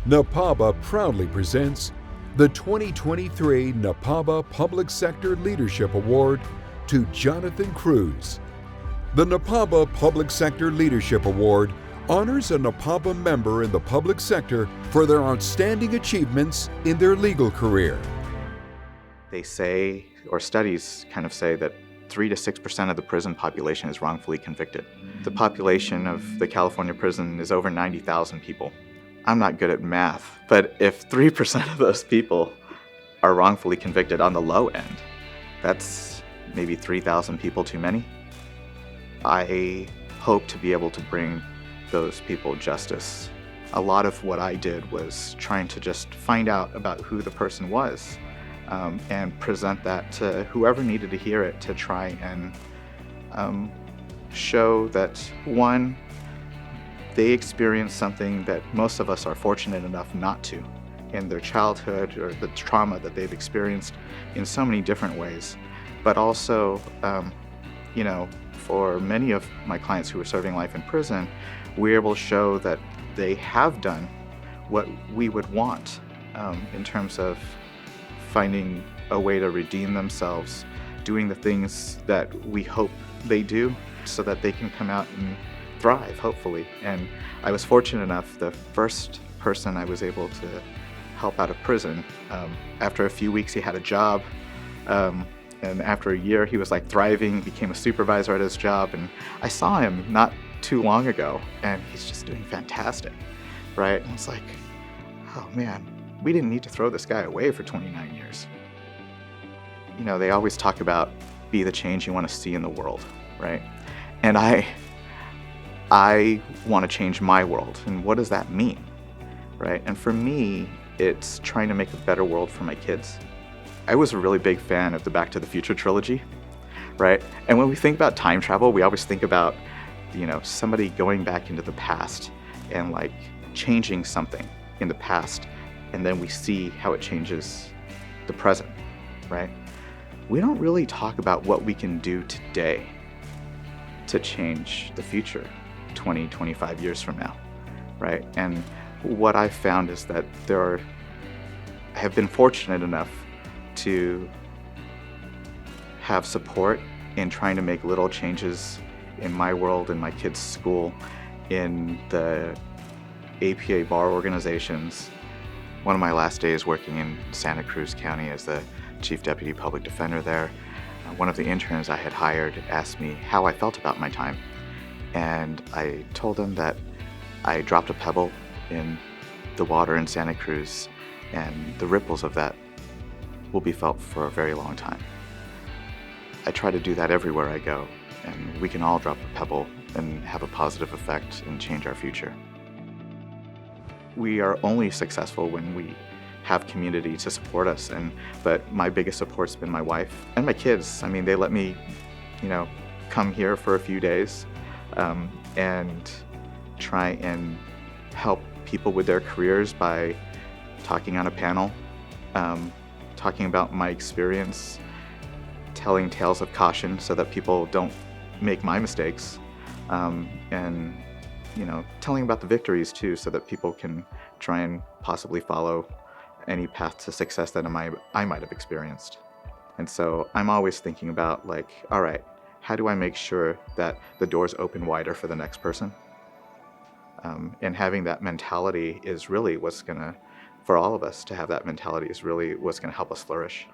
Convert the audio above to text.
NAPABA proudly presents the 2023 NAPABA Public Sector Leadership Award to Jonathan Cruz. The NAPABA Public Sector Leadership Award honors a NAPABA member in the public sector for their outstanding achievements in their legal career. They say, or studies kind of say, that 3 to 6% of the prison population is wrongfully convicted. The population of the California prison is over 90,000 people. I'm not good at math, but if 3% of those people are wrongfully convicted on the low end, that's maybe 3,000 people too many. I hope to be able to bring those people justice. A lot of what I did was trying to just find out about who the person was and present that to whoever needed to hear it, to try and show that, one, they experienced something that most of us are fortunate enough not to in their childhood, or the trauma that they've experienced in so many different ways. But also, for many of my clients who are serving life in prison, we're able to show that they have done what we would want in terms of finding a way to redeem themselves, doing the things that we hope they do so that they can come out and thrive, hopefully. And I was fortunate enough, the first person I was able to help out of prison, after a few weeks he had a job, and after a year he was like thriving, became a supervisor at his job, and I saw him not too long ago and he's just doing fantastic, right? And it's like, oh man, we didn't need to throw this guy away for 29 years. You know, they always talk about be the change you want to see in the world, right? And I want to change my world. And what does that mean, right? And for me, it's trying to make a better world for my kids. I was a really big fan of the Back to the Future trilogy, right? And when we think about time travel, we always think about, somebody going back into the past and like changing something in the past, and then we see how it changes the present, right? We don't really talk about what we can do today to change the future 20, 25 years from now, right? And what I've found is that I have been fortunate enough to have support in trying to make little changes in my world, in my kids' school, in the APA bar organizations. One of my last days working in Santa Cruz County as the Chief Deputy Public Defender there, one of the interns I had hired asked me how I felt about my time. And I told him that I dropped a pebble in the water in Santa Cruz, and the ripples of that will be felt for a very long time. I try to do that everywhere I go, and we can all drop a pebble and have a positive effect and change our future. We are only successful when we have community to support us, but my biggest support's been my wife and my kids. I mean, they let me, come here for a few days and try and help people with their careers by talking on a panel, talking about my experience, telling tales of caution so that people don't make my mistakes, and telling about the victories too, so that people can try and possibly follow any path to success that I might have experienced. And so I'm always thinking about, like, all right, how do I make sure that the doors open wider for the next person? And having that mentality is really for all of us to have that mentality is really what's gonna help us flourish.